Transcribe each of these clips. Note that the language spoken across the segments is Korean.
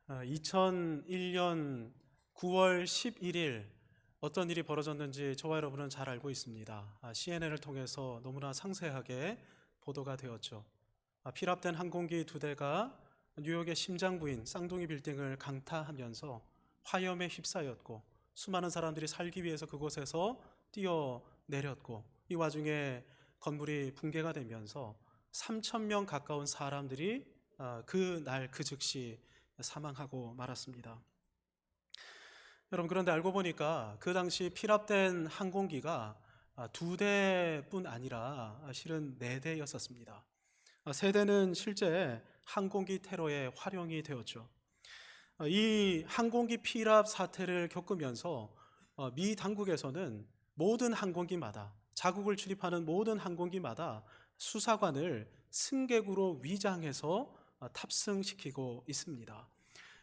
2001년 9월 11일 어떤 일이 벌어졌는지 저와 여러분은 잘 알고 있습니다. CNN을 통해서 너무나 상세하게 보도가 되었죠. 피랍된 항공기 2대가 뉴욕의 심장부인 쌍둥이 빌딩을 강타하면서 화염에 휩싸였고, 수많은 사람들이 살기 위해서 그곳에서 뛰어내렸고, 이 와중에 건물이 붕괴가 되면서 3,000명 가까운 사람들이 그날 그 즉시 사망하고 말았습니다. 여러분, 그런데 알고 보니까 그 당시 피랍된 항공기가 2대뿐 아니라 실은 4대였었습니다. 3대는 실제 항공기 테러에 활용이 되었죠. 이 항공기 피랍 사태를 겪으면서 미 당국에서는 모든 항공기마다, 자국을 출입하는 모든 항공기마다 수사관을 승객으로 위장해서 탑승시키고 있습니다.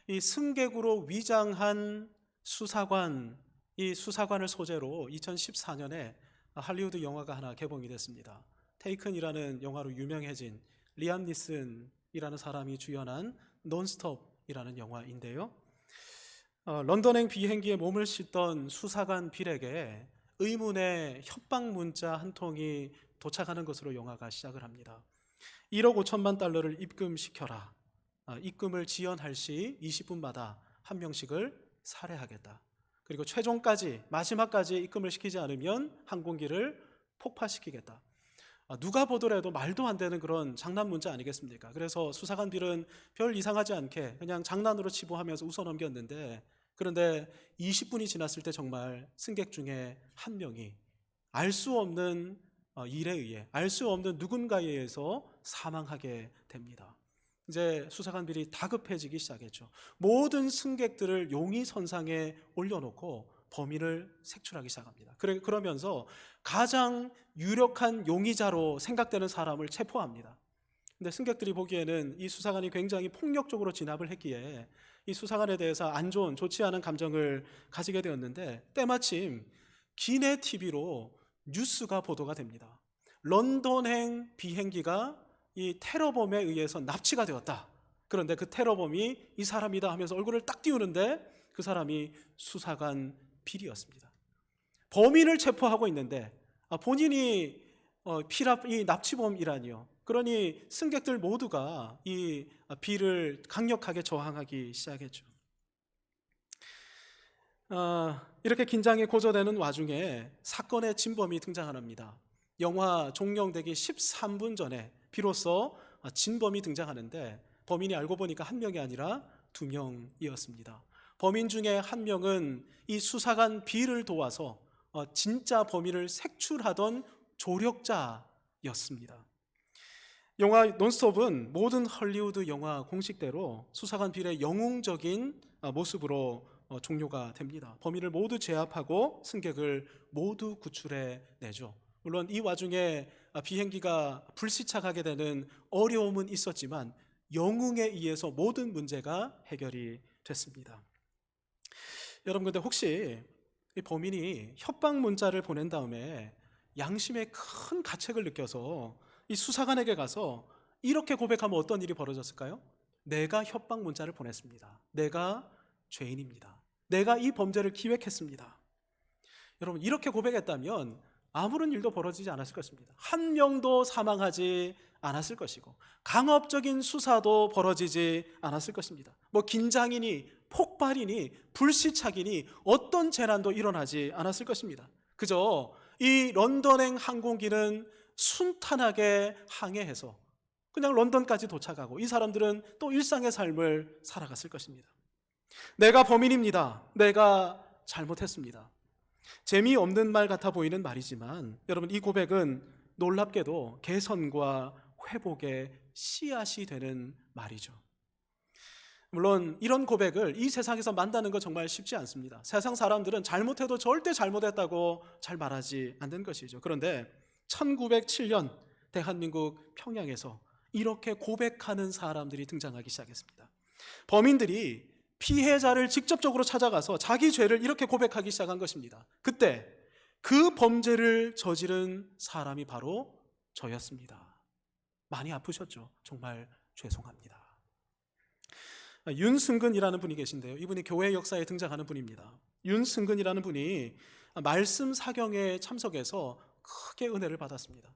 이 승객으로 위장한 수사관, 이 수사관을 소재로 2014년에 할리우드 영화가 하나 개봉이 됐습니다. 테이큰이라는 영화로 유명해진 리암 니슨이라는 사람이 주연한 논스톱이라는 영화인데요. 런던행 비행기에 몸을 싣던 수사관 빌에게 의문의 협박 문자 한 통이 도착하는 것으로 영화가 시작을 합니다. 1억 5천만 달러를 입금시켜라. 입금을 지연할 시 20분마다 한 명씩을 살해하겠다. 그리고 최종까지, 마지막까지 입금을 시키지 않으면 항공기를 폭파시키겠다. 누가 보더라도 말도 안 되는 그런 장난 문자 아니겠습니까? 그래서 수사관 빌은 별 이상하지 않게 그냥 장난으로 치부하면서 웃어 넘겼는데, 그런데 20분이 지났을 때 정말 승객 중에 한 명이 알 수 없는 일에 의해, 알 수 없는 누군가에 의해서 사망하게 됩니다. 이제 수사관 빌이 다급해지기 시작했죠. 모든 승객들을 용의선상에 올려놓고 범인을 색출하기 시작합니다. 그러면서 가장 유력한 용의자로 생각되는 사람을 체포합니다. 근데 승객들이 보기에는 이 수사관이 굉장히 폭력적으로 진압을 했기에 이 수사관에 대해서 안 좋은, 좋지 않은 감정을 가지게 되었는데, 때마침 기내 TV로 뉴스가 보도가 됩니다. 런던행 비행기가 이 테러범에 의해서 납치가 되었다. 그런데 그 테러범이 이 사람이다 하면서 얼굴을 딱 띄우는데 그 사람이 수사관 빌이었습니다. 범인을 체포하고 있는데 본인이 이 납치범이라니요. 그러니 승객들 모두가 이 빌을 강력하게 저항하기 시작했죠. 이렇게 긴장이 고조되는 와중에 사건의 진범이 등장합니다. 영화 종영되기 13분 전에 비로소 진범이 등장하는데, 범인이 알고 보니까 한 명이 아니라 2명이었습니다. 범인 중에 한 명은 이 수사관 빌을 도와서 진짜 범인을 색출하던 조력자였습니다. 영화 논스톱은 모든 헐리우드 영화 공식대로 수사관 빌의 영웅적인 모습으로 종료가 됩니다. 범인을 모두 제압하고 승객을 모두 구출해 내죠. 물론 이 와중에 비행기가 불시착하게 되는 어려움은 있었지만 영웅에 의해서 모든 문제가 해결이 됐습니다. 여러분, 근데 혹시 이 범인이 협박 문자를 보낸 다음에 양심의 큰 가책을 느껴서 이 수사관에게 가서 이렇게 고백하면 어떤 일이 벌어졌을까요? 내가 협박 문자를 보냈습니다. 내가 죄인입니다. 내가 이 범죄를 기획했습니다. 여러분, 이렇게 고백했다면 아무런 일도 벌어지지 않았을 것입니다. 한 명도 사망하지 않았을 것이고, 강압적인 수사도 벌어지지 않았을 것입니다. 긴장이니 폭발이니 불시착이니 어떤 재난도 일어나지 않았을 것입니다. 그저 이 런던행 항공기는 순탄하게 항해해서 그냥 런던까지 도착하고 이 사람들은 또 일상의 삶을 살아갔을 것입니다. 내가 범인입니다. 내가 잘못했습니다. 재미없는 말 같아 보이는 말이지만 여러분, 이 고백은 놀랍게도 개선과 회복의 씨앗이 되는 말이죠. 물론 이런 고백을 이 세상에서 만나는 건 정말 쉽지 않습니다. 세상 사람들은 잘못해도 절대 잘못했다고 잘 말하지 않는 것이죠. 그런데 1907년 대한민국 평양에서 이렇게 고백하는 사람들이 등장하기 시작했습니다. 범인들이 피해자를 직접적으로 찾아가서 자기 죄를 이렇게 고백하기 시작한 것입니다. 그때 그 범죄를 저지른 사람이 바로 저였습니다. 많이 아프셨죠? 정말 죄송합니다. 윤승근이라는 분이 계신데요. 이분이 교회 역사에 등장하는 분입니다. 윤승근이라는 분이 말씀 사경에 참석해서 크게 은혜를 받았습니다.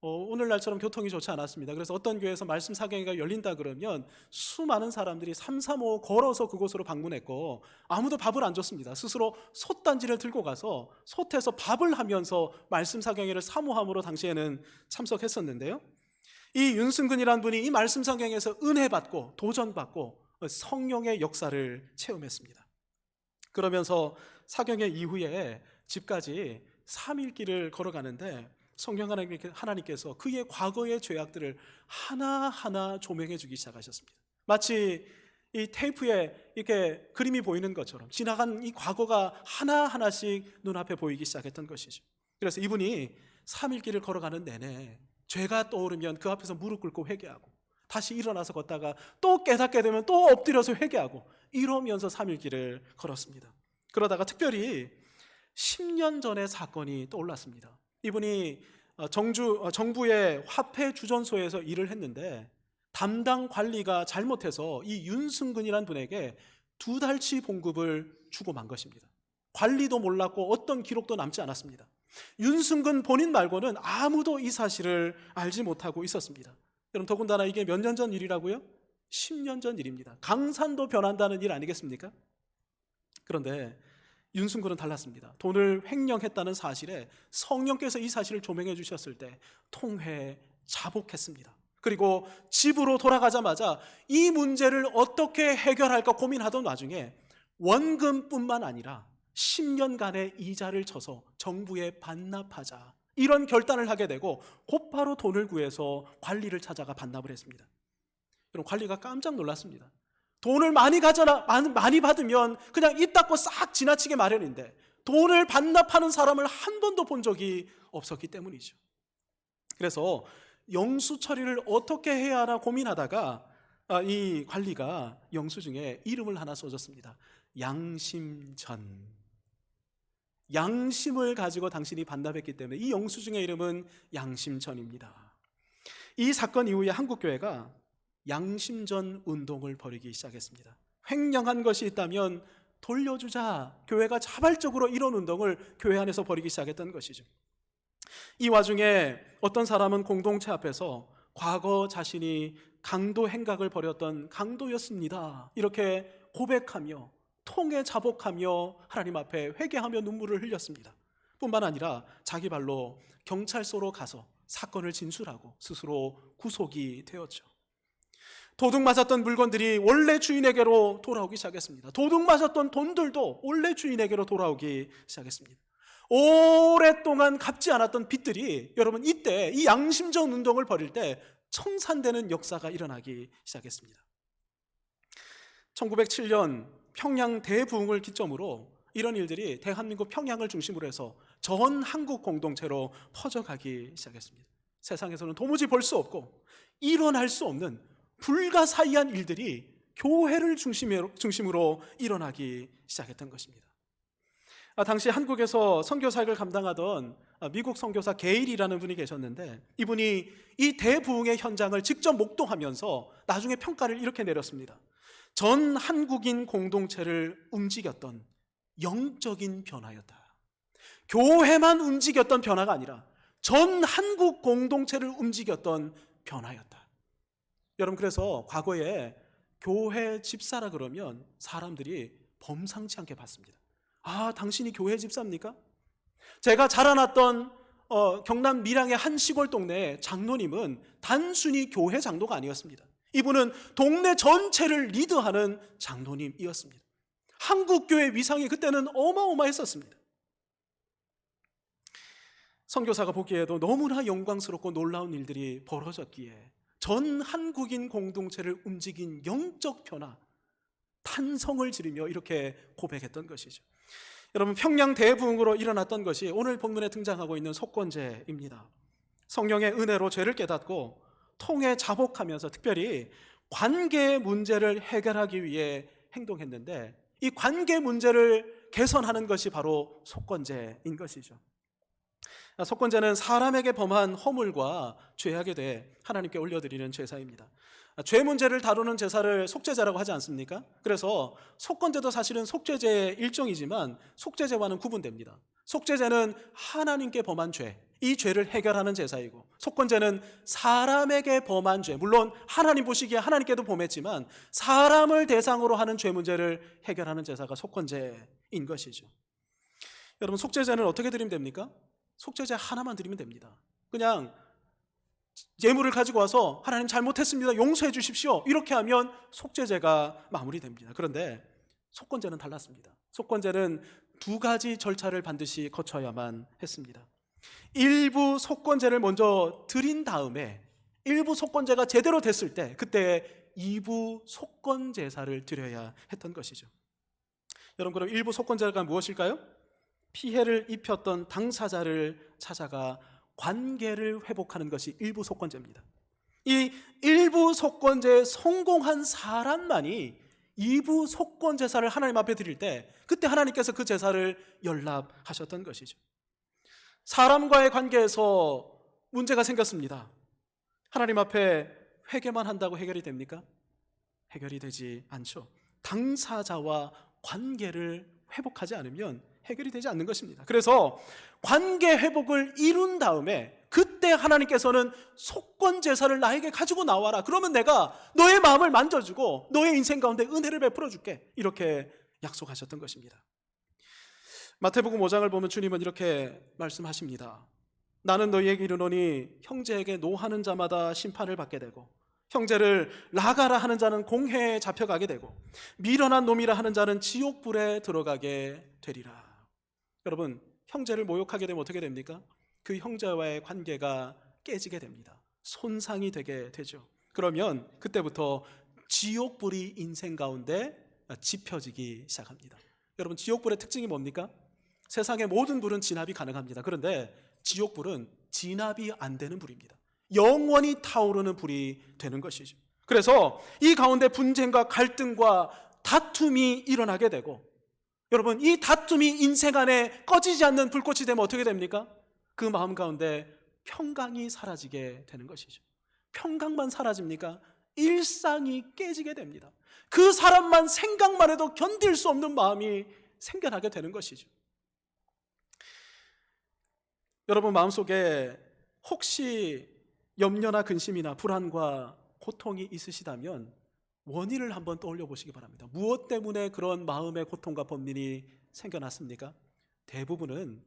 오늘날처럼 교통이 좋지 않았습니다. 그래서 어떤 교회에서 말씀 사경회가 열린다 그러면 수많은 사람들이 335 걸어서 그곳으로 방문했고 아무도 밥을 안 줬습니다. 스스로 솥단지를 들고 가서 솥에서 밥을 하면서 말씀 사경회를 사모함으로 당시에는 참석했었는데요. 이 윤승근이라는 분이 이 말씀 사경회에서 은혜 받고 도전받고 성령의 역사를 체험했습니다. 그러면서 사경회 이후에 집까지 3일 길을 걸어가는데 성령 하나님께서 그의 과거의 죄악들을 하나하나 조명해 주기 시작하셨습니다. 마치 이 테이프에 이렇게 그림이 보이는 것처럼 지나간 이 과거가 하나하나씩 눈앞에 보이기 시작했던 것이죠. 그래서 이분이 3일 길을 걸어가는 내내 죄가 떠오르면 그 앞에서 무릎 꿇고 회개하고 다시 일어나서 걷다가 또 깨닫게 되면 또 엎드려서 회개하고 이러면서 3일 길을 걸었습니다. 그러다가 특별히 10년 전의 사건이 떠올랐습니다. 이분이 정부의 화폐 주전소에서 일을 했는데 담당 관리가 잘못해서 이 윤승근이라는 분에게 2달치 봉급을 주고 만 것입니다. 관리도 몰랐고 어떤 기록도 남지 않았습니다. 윤승근 본인 말고는 아무도 이 사실을 알지 못하고 있었습니다. 여러분, 더군다나 이게 몇 년 전 일이라고요? 10년 전 일입니다. 강산도 변한다는 일 아니겠습니까? 그런데 윤승근은 달랐습니다. 돈을 횡령했다는 사실에 성령께서 이 사실을 조명해 주셨을 때 통회에 자복했습니다. 그리고 집으로 돌아가자마자 이 문제를 어떻게 해결할까 고민하던 와중에 원금뿐만 아니라 10년간의 이자를 쳐서 정부에 반납하자, 이런 결단을 하게 되고 곧바로 돈을 구해서 관리를 찾아가 반납을 했습니다. 여러분, 관리가 깜짝 놀랐습니다. 돈을 많이 받으면 그냥 입 닫고 싹 지나치게 마련인데 돈을 반납하는 사람을 한 번도 본 적이 없었기 때문이죠. 그래서 영수 처리를 어떻게 해야 하나 고민하다가 이 관리가 영수증에 이름을 하나 써줬습니다. 양심전. 양심을 가지고 당신이 반납했기 때문에 이 영수증의 이름은 양심전입니다. 이 사건 이후에 한국교회가 양심전 운동을 벌이기 시작했습니다. 횡령한 것이 있다면 돌려주자. 교회가 자발적으로 이런 운동을 교회 안에서 벌이기 시작했던 것이죠. 이 와중에 어떤 사람은 공동체 앞에서 과거 자신이 강도 행각을 벌였던 강도였습니다, 이렇게 고백하며 통에 자복하며 하나님 앞에 회개하며 눈물을 흘렸습니다. 뿐만 아니라 자기 발로 경찰서로 가서 사건을 진술하고 스스로 구속이 되었죠. 도둑 맞았던 물건들이 원래 주인에게로 돌아오기 시작했습니다. 도둑 맞았던 돈들도 원래 주인에게로 돌아오기 시작했습니다. 오랫동안 갚지 않았던 빚들이, 여러분, 이때 이 양심적 운동을 벌일 때 청산되는 역사가 일어나기 시작했습니다. 1907년 평양 대부흥을 기점으로 이런 일들이 대한민국 평양을 중심으로 해서 전 한국 공동체로 퍼져가기 시작했습니다. 세상에서는 도무지 볼 수 없고 일어날 수 없는 불가사의한 일들이 교회를 중심으로 일어나기 시작했던 것입니다. 당시 한국에서 선교사역을 감당하던 미국 선교사 게일이라는 분이 계셨는데 이분이 이 대부흥의 현장을 직접 목도하면서 나중에 평가를 이렇게 내렸습니다. 전 한국인 공동체를 움직였던 영적인 변화였다. 교회만 움직였던 변화가 아니라 전 한국 공동체를 움직였던 변화였다. 여러분, 그래서 과거에 교회 집사라 그러면 사람들이 범상치 않게 봤습니다. 아, 당신이 교회 집사입니까? 제가 자라났던 경남 밀양의 한 시골 동네 장로님은 단순히 교회 장로가 아니었습니다. 이분은 동네 전체를 리드하는 장로님이었습니다. 한국교회 위상이 그때는 어마어마했었습니다. 선교사가 보기에도 너무나 영광스럽고 놀라운 일들이 벌어졌기에 전 한국인 공동체를 움직인 영적 변화, 탄성을 지르며 이렇게 고백했던 것이죠. 여러분, 평양 대부흥으로 일어났던 것이 오늘 본문에 등장하고 있는 속건제입니다. 성령의 은혜로 죄를 깨닫고 통에 자복하면서 특별히 관계 문제를 해결하기 위해 행동했는데 이 관계 문제를 개선하는 것이 바로 속건제인 것이죠. 속건제는 사람에게 범한 허물과 죄악에 대해 하나님께 올려드리는 제사입니다. 죄 문제를 다루는 제사를 속죄제라고 하지 않습니까? 그래서 속건제도 사실은 속죄제의 일종이지만 속죄제와는 구분됩니다. 속죄제는 하나님께 범한 죄, 이 죄를 해결하는 제사이고, 속건제는 사람에게 범한 죄, 물론 하나님 보시기에 하나님께도 범했지만 사람을 대상으로 하는 죄 문제를 해결하는 제사가 속건제인 것이죠. 여러분, 속죄제는 어떻게 드리면 됩니까? 속죄제 하나만 드리면 됩니다. 그냥 예물을 가지고 와서 하나님 잘못했습니다, 용서해 주십시오, 이렇게 하면 속죄제가 마무리됩니다. 그런데 속건제는 달랐습니다. 속건제는 두 가지 절차를 반드시 거쳐야만 했습니다. 일부 속건제를 먼저 드린 다음에 일부 속건제가 제대로 됐을 때 그때 2부 속건제사를 드려야 했던 것이죠. 여러분, 그럼 일부 속건제가 무엇일까요? 피해를 입혔던 당사자를 찾아가 관계를 회복하는 것이 일부 속건제입니다. 이 일부 속건제에 성공한 사람만이 2부 속건제사를 하나님 앞에 드릴 때 그때 하나님께서 그 제사를 연락하셨던 것이죠. 사람과의 관계에서 문제가 생겼습니다. 하나님 앞에 회개만 한다고 해결이 됩니까? 해결이 되지 않죠. 당사자와 관계를 회복하지 않으면 해결이 되지 않는 것입니다. 그래서 관계 회복을 이룬 다음에 그때 하나님께서는 속건제사를 나에게 가지고 나와라, 그러면 내가 너의 마음을 만져주고 너의 인생 가운데 은혜를 베풀어 줄게, 이렇게 약속하셨던 것입니다. 마태복음 5장을 보면 주님은 이렇게 말씀하십니다. 나는 너희에게 이르노니 형제에게 노하는 자마다 심판을 받게 되고 형제를 나가라 하는 자는 공회에 잡혀가게 되고 미련한 놈이라 하는 자는 지옥불에 들어가게 되리라. 여러분, 형제를 모욕하게 되면 어떻게 됩니까? 그 형제와의 관계가 깨지게 됩니다. 손상이 되게 되죠. 그러면 그때부터 지옥불이 인생 가운데 지펴지기 시작합니다. 여러분, 지옥불의 특징이 뭡니까? 세상의 모든 불은 진압이 가능합니다. 그런데 지옥불은 진압이 안 되는 불입니다. 영원히 타오르는 불이 되는 것이죠. 그래서 이 가운데 분쟁과 갈등과 다툼이 일어나게 되고, 여러분, 이 다툼이 인생 안에 꺼지지 않는 불꽃이 되면 어떻게 됩니까? 그 마음 가운데 평강이 사라지게 되는 것이죠. 평강만 사라집니까? 일상이 깨지게 됩니다. 그 사람만 생각만 해도 견딜 수 없는 마음이 생겨나게 되는 것이죠. 여러분, 마음속에 혹시 염려나 근심이나 불안과 고통이 있으시다면 원인을 한번 떠올려 보시기 바랍니다. 무엇 때문에 그런 마음의 고통과 번민이 생겨났습니까? 대부분은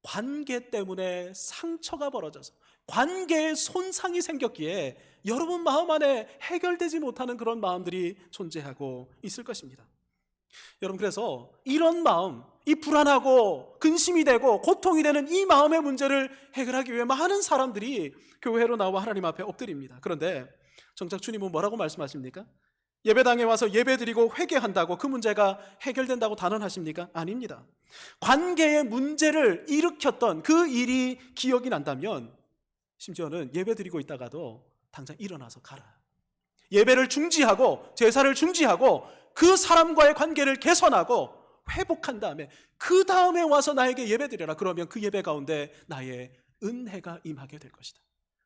관계 때문에 상처가 벌어져서 관계에 손상이 생겼기에 여러분 마음 안에 해결되지 못하는 그런 마음들이 존재하고 있을 것입니다. 여러분, 그래서 이런 마음, 이 불안하고 근심이 되고 고통이 되는 이 마음의 문제를 해결하기 위해 많은 사람들이 교회로 나와 하나님 앞에 엎드립니다. 그런데 정작 주님은 뭐라고 말씀하십니까? 예배당에 와서 예배드리고 회개한다고 그 문제가 해결된다고 단언하십니까? 아닙니다. 관계의 문제를 일으켰던 그 일이 기억이 난다면 심지어는 예배드리고 있다가도 당장 일어나서 가라, 예배를 중지하고 제사를 중지하고 그 사람과의 관계를 개선하고 회복한 다음에 그 다음에 와서 나에게 예배드려라. 그러면 그 예배 가운데 나의 은혜가 임하게 될 것이다.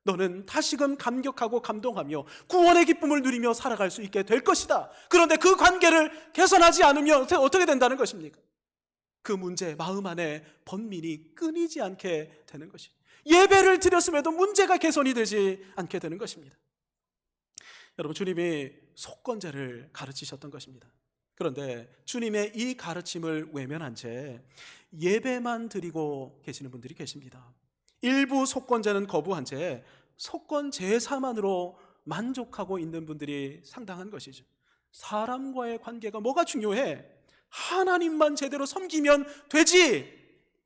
너는 다시금 감격하고 감동하며 구원의 기쁨을 누리며 살아갈 수 있게 될 것이다. 그런데 그 관계를 개선하지 않으면 어떻게 된다는 것입니까? 그 문제, 마음 안에 번민이 끊이지 않게 되는 것입니다. 예배를 드렸음에도 문제가 개선이 되지 않게 되는 것입니다. 여러분, 주님이 속건제를 가르치셨던 것입니다. 그런데 주님의 이 가르침을 외면한 채 예배만 드리고 계시는 분들이 계십니다. 일부 속건제는 거부한 채 속건 제사만으로 만족하고 있는 분들이 상당한 것이죠. 사람과의 관계가 뭐가 중요해? 하나님만 제대로 섬기면 되지.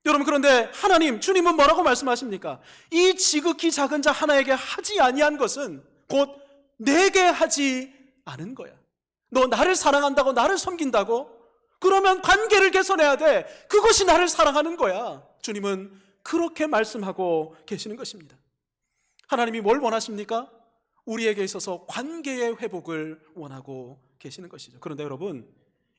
여러분, 그런데 하나님, 주님은 뭐라고 말씀하십니까? 이 지극히 작은 자 하나에게 하지 아니한 것은 곧 내게 하지 않은 거야. 너 나를 사랑한다고, 나를 섬긴다고? 그러면 관계를 개선해야 돼. 그것이 나를 사랑하는 거야. 주님은 그렇게 말씀하고 계시는 것입니다. 하나님이 뭘 원하십니까? 우리에게 있어서 관계의 회복을 원하고 계시는 것이죠. 그런데 여러분,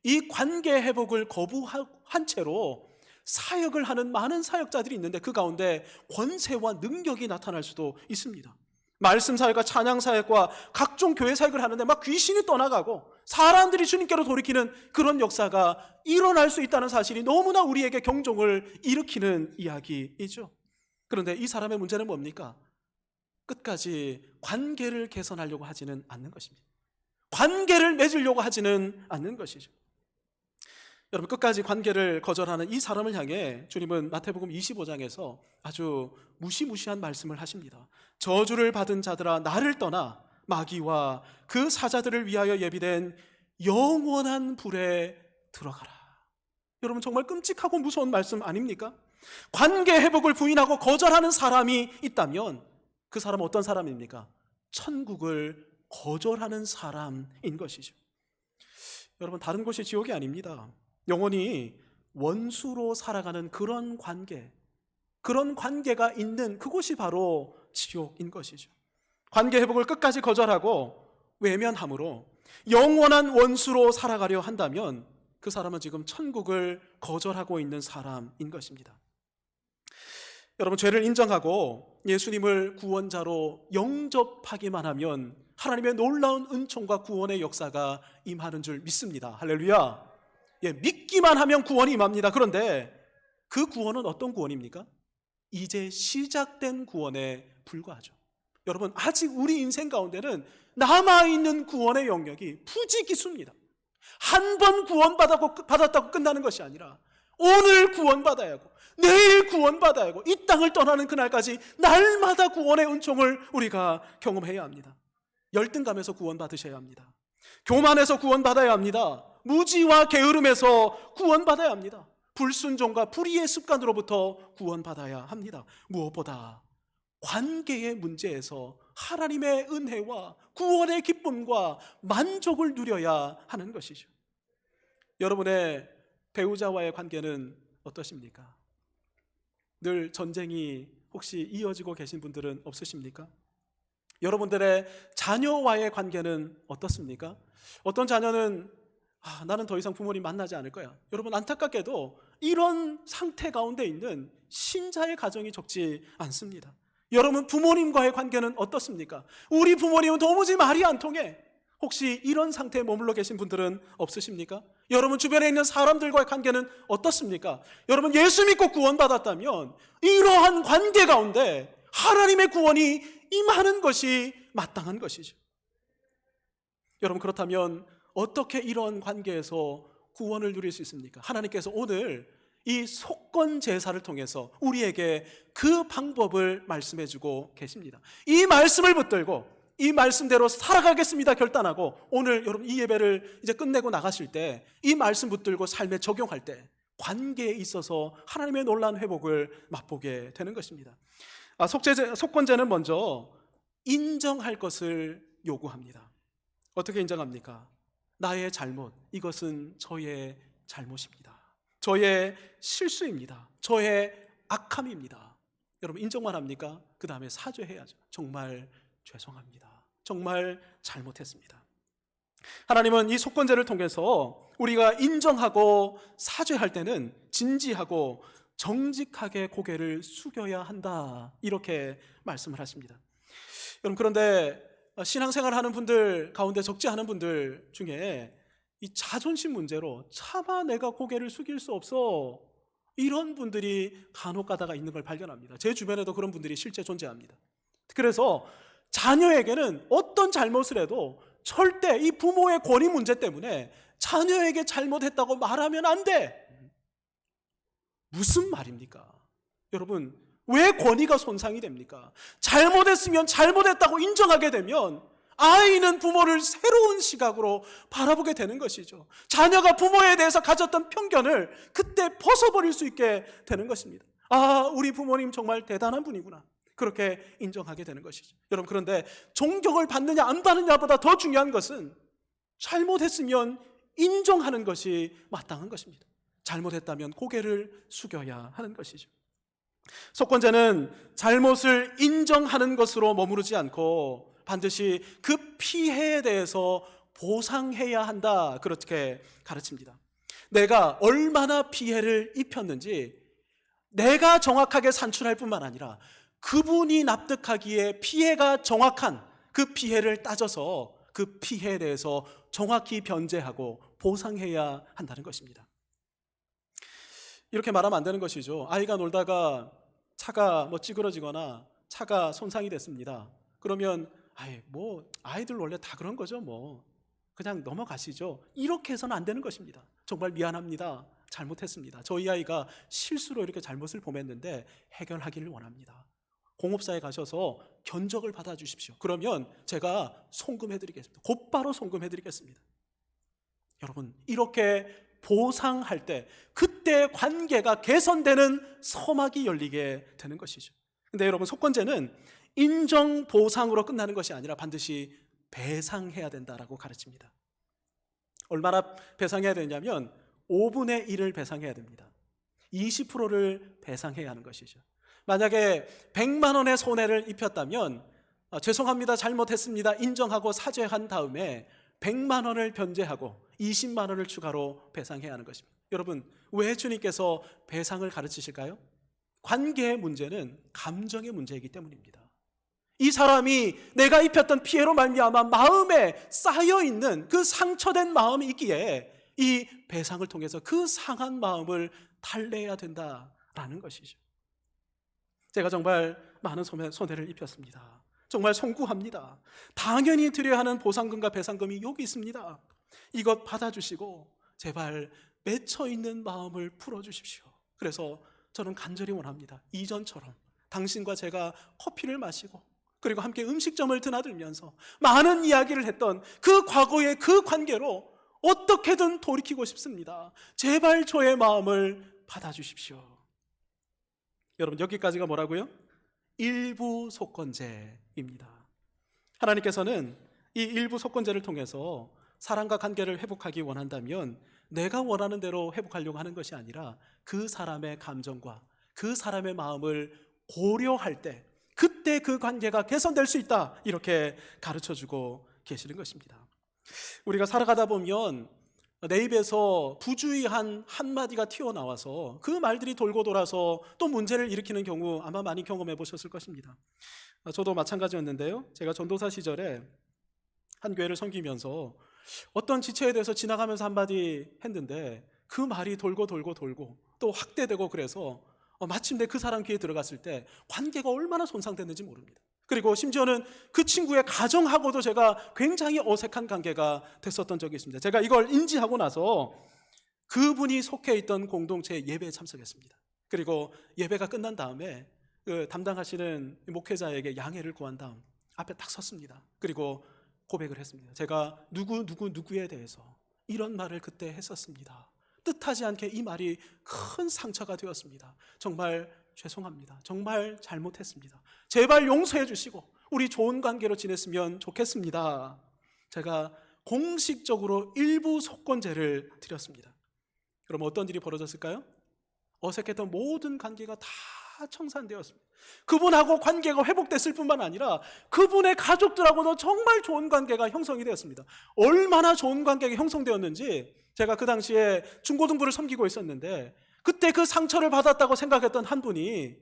이 관계 회복을 거부한 채로 사역을 하는 많은 사역자들이 있는데 그 가운데 권세와 능력이 나타날 수도 있습니다. 말씀 사역과 찬양 사역과 각종 교회 사역을 하는데 막 귀신이 떠나가고 사람들이 주님께로 돌이키는 그런 역사가 일어날 수 있다는 사실이 너무나 우리에게 경종을 일으키는 이야기이죠. 그런데 이 사람의 문제는 뭡니까? 끝까지 관계를 개선하려고 하지는 않는 것입니다. 관계를 맺으려고 하지는 않는 것이죠. 여러분, 끝까지 관계를 거절하는 이 사람을 향해 주님은 마태복음 25장에서 아주 무시무시한 말씀을 하십니다. 저주를 받은 자들아, 나를 떠나 마귀와 그 사자들을 위하여 예비된 영원한 불에 들어가라. 여러분, 정말 끔찍하고 무서운 말씀 아닙니까? 관계 회복을 부인하고 거절하는 사람이 있다면 그 사람은 어떤 사람입니까? 천국을 거절하는 사람인 것이죠. 여러분, 다른 곳이 지옥이 아닙니다. 영원히 원수로 살아가는 그런 관계가 있는 그곳이 바로 지옥인 것이죠. 관계 회복을 끝까지 거절하고 외면함으로 영원한 원수로 살아가려 한다면 그 사람은 지금 천국을 거절하고 있는 사람인 것입니다. 여러분, 죄를 인정하고 예수님을 구원자로 영접하기만 하면 하나님의 놀라운 은총과 구원의 역사가 임하는 줄 믿습니다. 할렐루야. 믿기만 하면 구원이 임합니다. 그런데 그 구원은 어떤 구원입니까? 이제 시작된 구원에 불과하죠. 여러분, 아직 우리 인생 가운데는 남아있는 구원의 영역이 부지기수입니다. 한 번 구원받았다고 끝나는 것이 아니라 오늘 구원받아야 하고 내일 받아야 하고 이 땅을 떠나는 그날까지 날마다 구원의 은총을 우리가 경험해야 합니다. 열등감에서 구원받으셔야 합니다. 교만에서 구원받아야 합니다. 무지와 게으름에서 구원받아야 합니다. 불순종과 불의의 습관으로부터 구원받아야 합니다. 무엇보다 관계의 문제에서 하나님의 은혜와 구원의 기쁨과 만족을 누려야 하는 것이죠. 여러분의 배우자와의 관계는 어떠십니까? 늘 전쟁이 혹시 이어지고 계신 분들은 없으십니까? 여러분들의 자녀와의 관계는 어떻습니까? 어떤 자녀는 나는 더 이상 부모님 만나지 않을 거야. 여러분, 안타깝게도 이런 상태 가운데 있는 신자의 가정이 적지 않습니다. 여러분, 부모님과의 관계는 어떻습니까? 우리 부모님은 도무지 말이 안 통해. 혹시 이런 상태에 머물러 계신 분들은 없으십니까? 여러분, 주변에 있는 사람들과의 관계는 어떻습니까? 여러분, 예수 믿고 구원받았다면 이러한 관계 가운데 하나님의 구원이 임하는 것이 마땅한 것이죠. 여러분, 그렇다면 어떻게 이런 관계에서 구원을 누릴 수 있습니까? 하나님께서 오늘 이 속건 제사를 통해서 우리에게 그 방법을 말씀해 주고 계십니다. 이 말씀을 붙들고 이 말씀대로 살아가겠습니다 결단하고 오늘 여러분 이 예배를 이제 끝내고 나가실 때 이 말씀 붙들고 삶에 적용할 때 관계에 있어서 하나님의 놀라운 회복을 맛보게 되는 것입니다. 속건제는 먼저 인정할 것을 요구합니다. 어떻게 인정합니까? 나의 잘못, 이것은 저의 잘못입니다. 저의 실수입니다. 저의 악함입니다. 여러분, 인정만 합니까? 그 다음에 사죄해야죠. 정말 죄송합니다. 정말 잘못했습니다. 하나님은 이 속건제를 통해서 우리가 인정하고 사죄할 때는 진지하고 정직하게 고개를 숙여야 한다, 이렇게 말씀을 하십니다. 여러분, 그런데 신앙생활 하는 분들 가운데 적지 않은 분들 중에 이 자존심 문제로 차마 내가 고개를 숙일 수 없어, 이런 분들이 간혹 가다가 있는 걸 발견합니다. 제 주변에도 그런 분들이 실제 존재합니다. 그래서 자녀에게는 어떤 잘못을 해도 절대 이 부모의 권위 문제 때문에 자녀에게 잘못했다고 말하면 안 돼. 무슨 말입니까? 여러분, 왜 권위가 손상이 됩니까? 잘못했으면 잘못했다고 인정하게 되면 아이는 부모를 새로운 시각으로 바라보게 되는 것이죠. 자녀가 부모에 대해서 가졌던 편견을 그때 벗어버릴 수 있게 되는 것입니다. 우리 부모님 정말 대단한 분이구나, 그렇게 인정하게 되는 것이죠. 여러분, 그런데 존경을 받느냐 안 받느냐보다 더 중요한 것은 잘못했으면 인정하는 것이 마땅한 것입니다. 잘못했다면 고개를 숙여야 하는 것이죠. 속건제는 잘못을 인정하는 것으로 머무르지 않고 반드시 그 피해에 대해서 보상해야 한다, 그렇게 가르칩니다. 내가 얼마나 피해를 입혔는지 내가 정확하게 산출할 뿐만 아니라 그분이 납득하기에 피해가 정확한 그 피해를 따져서 그 피해에 대해서 정확히 변제하고 보상해야 한다는 것입니다. 이렇게 말하면 안 되는 것이죠. 아이가 놀다가 차가 찌그러지거나 차가 손상이 됐습니다. 그러면 아이들 원래 다 그런 거죠. 그냥 넘어가시죠. 이렇게 해서는 안 되는 것입니다. 정말 미안합니다. 잘못했습니다. 저희 아이가 실수로 이렇게 잘못을 범했는데 해결하기를 원합니다. 공업사에 가셔서 견적을 받아주십시오. 그러면 제가 송금해드리겠습니다. 곧바로 송금해드리겠습니다. 여러분, 이렇게 보상할 때 그때 관계가 개선되는 서막이 열리게 되는 것이죠. 근데 여러분, 속건제는 인정 보상으로 끝나는 것이 아니라 반드시 배상해야 된다라고 가르칩니다. 얼마나 배상해야 되냐면 5분의 1을 배상해야 됩니다. 20%를 배상해야 하는 것이죠. 만약에 100만 원의 손해를 입혔다면 죄송합니다, 잘못했습니다 인정하고 사죄한 다음에 100만 원을 변제하고 20만 원을 추가로 배상해야 하는 것입니다. 여러분, 왜 주님께서 배상을 가르치실까요? 관계의 문제는 감정의 문제이기 때문입니다. 이 사람이 내가 입혔던 피해로 말미암아 마음에 쌓여있는 그 상처된 마음이 있기에 이 배상을 통해서 그 상한 마음을 달래야 된다라는 것이죠. 제가 정말 많은 손해를 입혔습니다. 정말 송구합니다. 당연히 드려야 하는 보상금과 배상금이 여기 있습니다. 이것 받아주시고 제발 맺혀있는 마음을 풀어주십시오. 그래서 저는 간절히 원합니다. 이전처럼 당신과 제가 커피를 마시고 그리고 함께 음식점을 드나들면서 많은 이야기를 했던 그 과거의 그 관계로 어떻게든 돌이키고 싶습니다. 제발 저의 마음을 받아주십시오. 여러분, 여기까지가 뭐라고요? 일부 속건제입니다. 하나님께서는 이 일부 속건제를 통해서 사람과 관계를 회복하기 원한다면 내가 원하는 대로 회복하려고 하는 것이 아니라 그 사람의 감정과 그 사람의 마음을 고려할 때 그때 그 관계가 개선될 수 있다, 이렇게 가르쳐주고 계시는 것입니다. 우리가 살아가다 보면 내 입에서 부주의한 한마디가 튀어나와서 그 말들이 돌고 돌아서 또 문제를 일으키는 경우 아마 많이 경험해 보셨을 것입니다. 저도 마찬가지였는데요. 제가 전도사 시절에 한 교회를 섬기면서 어떤 지체에 대해서 지나가면서 한마디 했는데 그 말이 돌고 또 확대되고 그래서 마침내 그 사람 귀에 들어갔을 때 관계가 얼마나 손상됐는지 모릅니다. 그리고 심지어는 그 친구의 가정하고도 제가 굉장히 어색한 관계가 됐었던 적이 있습니다. 제가 이걸 인지하고 나서 그분이 속해 있던 공동체 예배에 참석했습니다. 그리고 예배가 끝난 다음에 그 담당하시는 목회자에게 양해를 구한 다음 앞에 딱 섰습니다. 그리고 고백을 했습니다. 제가 누구에 대해서 이런 말을 그때 했었습니다. 뜻하지 않게 이 말이 큰 상처가 되었습니다. 정말 죄송합니다. 정말 잘못했습니다. 제발 용서해 주시고 우리 좋은 관계로 지냈으면 좋겠습니다. 제가 공식적으로 일부 속건제를 드렸습니다. 그럼 어떤 일이 벌어졌을까요? 어색했던 모든 관계가 다 청산되었습니다. 그분하고 관계가 회복됐을 뿐만 아니라 그분의 가족들하고도 정말 좋은 관계가 형성이 되었습니다. 얼마나 좋은 관계가 형성되었는지 제가 그 당시에 중고등부를 섬기고 있었는데 그때 그 상처를 받았다고 생각했던 한 분이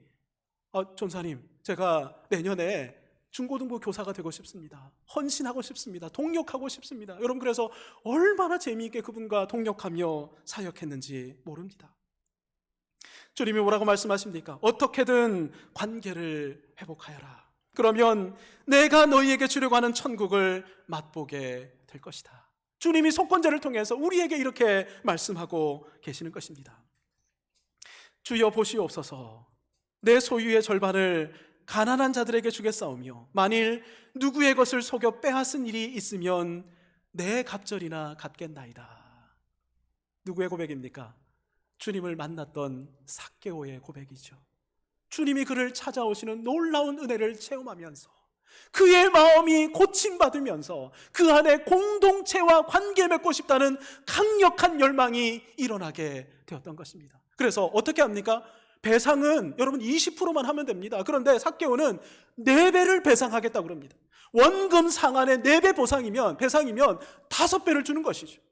전사님, 제가 내년에 중고등부 교사가 되고 싶습니다. 헌신하고 싶습니다. 동력하고 싶습니다. 여러분, 그래서 얼마나 재미있게 그분과 동력하며 사역했는지 모릅니다. 주님이 뭐라고 말씀하십니까? 어떻게든 관계를 회복하여라. 그러면 내가 너희에게 주려고 하는 천국을 맛보게 될 것이다. 주님이 속건제를 통해서 우리에게 이렇게 말씀하고 계시는 것입니다. 주여 보시옵소서, 내 소유의 절반을 가난한 자들에게 주겠사오며 만일 누구의 것을 속여 빼앗은 일이 있으면 내 갑절이나 갚겠나이다. 누구의 고백입니까? 주님을 만났던 삭개오의 고백이죠. 주님이 그를 찾아오시는 놀라운 은혜를 체험하면서 그의 마음이 고침받으면서 그 안에 공동체와 관계 맺고 싶다는 강력한 열망이 일어나게 되었던 것입니다. 그래서 어떻게 합니까? 배상은 여러분 20%만 하면 됩니다. 그런데 삭개오는 4배를 배상하겠다고 그럽니다. 원금 상한의 4배 배상이면 5배를 주는 것이죠.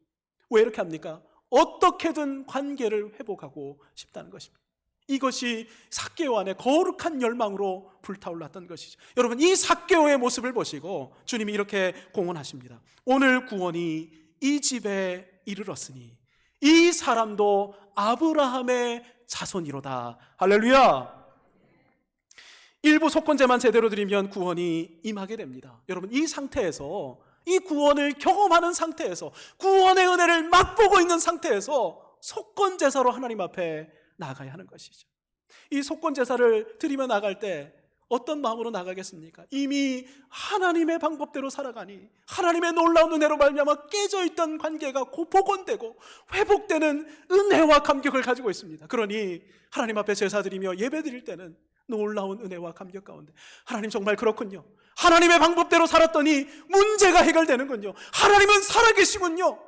왜 이렇게 합니까? 어떻게든 관계를 회복하고 싶다는 것입니다. 이것이 삭개오 안에 거룩한 열망으로 불타올랐던 것이죠. 여러분, 이 삭개오의 모습을 보시고 주님이 이렇게 공언하십니다. 오늘 구원이 이 집에 이르렀으니 이 사람도 아브라함의 자손이로다. 할렐루야. 일부 속건제만 제대로 드리면 구원이 임하게 됩니다. 여러분, 이 상태에서, 이 구원을 경험하는 상태에서, 구원의 은혜를 맛보고 있는 상태에서 속건제사로 하나님 앞에 나가야 하는 것이죠. 이 속건제사를 드리며 나갈 때 어떤 마음으로 나가겠습니까? 이미 하나님의 방법대로 살아가니 하나님의 놀라운 은혜로 말미암아 깨져있던 관계가 복원되고 회복되는 은혜와 감격을 가지고 있습니다. 그러니 하나님 앞에 제사 드리며 예배 드릴 때는 놀라운 은혜와 감격 가운데, 하나님 정말 그렇군요, 하나님의 방법대로 살았더니 문제가 해결되는군요, 하나님은 살아계시군요.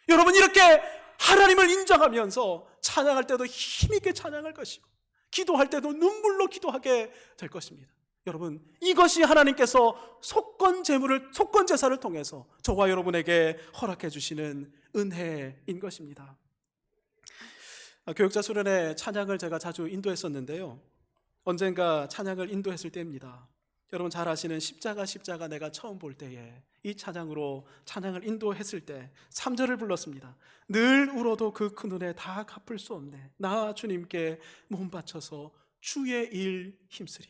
여러분, 이렇게 하나님을 인정하면서 찬양할 때도 힘있게 찬양할 것이고 기도할 때도 눈물로 기도하게 될 것입니다. 여러분, 이것이 하나님께서 속건제사를 통해서 저와 여러분에게 허락해 주시는 은혜인 것입니다. 교육자 수련회 찬양을 제가 자주 인도했었는데요, 언젠가 찬양을 인도했을 때입니다. 여러분 잘 아시는 십자가 내가 처음 볼 때에 이 찬양으로 찬양을 인도했을 때 3절을 불렀습니다. 늘 울어도 그 큰 은혜 다 갚을 수 없네. 나 주님께 몸 바쳐서 주의 일 힘쓰리.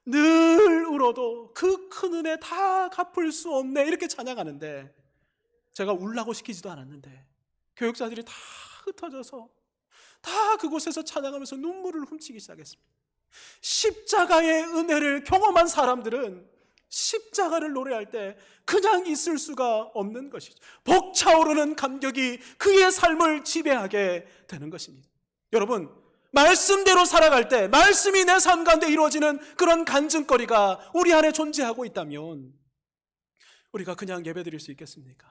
늘 울어도 그 큰 은혜 다 갚을 수 없네. 이렇게 찬양하는데 제가 울라고 시키지도 않았는데 교육자들이 다 흩어져서 다 그곳에서 찬양하면서 눈물을 훔치기 시작했습니다. 십자가의 은혜를 경험한 사람들은 십자가를 노래할 때 그냥 있을 수가 없는 것이죠. 벅차오르는 감격이 그의 삶을 지배하게 되는 것입니다. 여러분, 말씀대로 살아갈 때 말씀이 내 삶 가운데 이루어지는 그런 간증거리가 우리 안에 존재하고 있다면 우리가 그냥 예배드릴 수 있겠습니까?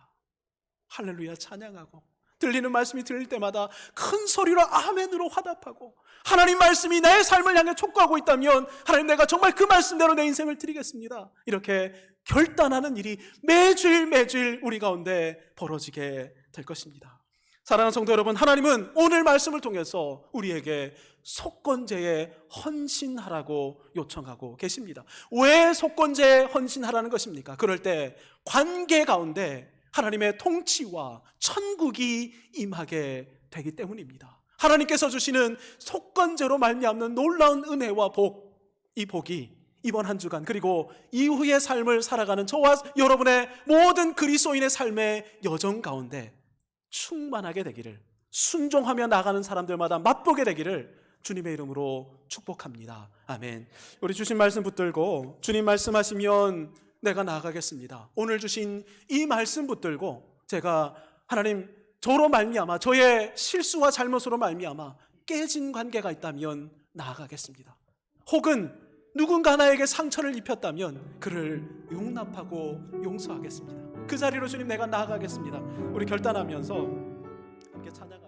할렐루야 찬양하고 들리는 말씀이 들릴 때마다 큰 소리로 아멘으로 화답하고 하나님 말씀이 내 삶을 향해 촉구하고 있다면 하나님, 내가 정말 그 말씀대로 내 인생을 드리겠습니다, 이렇게 결단하는 일이 매주일 우리 가운데 벌어지게 될 것입니다. 사랑하는 성도 여러분, 하나님은 오늘 말씀을 통해서 우리에게 속건제에 헌신하라고 요청하고 계십니다. 왜 속건제에 헌신하라는 것입니까? 그럴 때 관계 가운데 하나님의 통치와 천국이 임하게 되기 때문입니다. 하나님께서 주시는 속건제로 말미암는 놀라운 은혜와 복, 이 복이 이번 한 주간 그리고 이후의 삶을 살아가는 저와 여러분의 모든 그리스도인의 삶의 여정 가운데 충만하게 되기를, 순종하며 나가는 사람들마다 맛보게 되기를 주님의 이름으로 축복합니다. 아멘. 우리 주신 말씀 붙들고 주님 말씀하시면 내가 나아가겠습니다. 오늘 주신 이 말씀 붙들고 제가 하나님 저로 말미암아, 저의 실수와 잘못으로 말미암아 깨진 관계가 있다면 나아가겠습니다. 혹은 누군가 나에게 상처를 입혔다면 그를 용납하고 용서하겠습니다. 그 자리로 주님 내가 나아가겠습니다. 우리 결단하면서 함께 찬양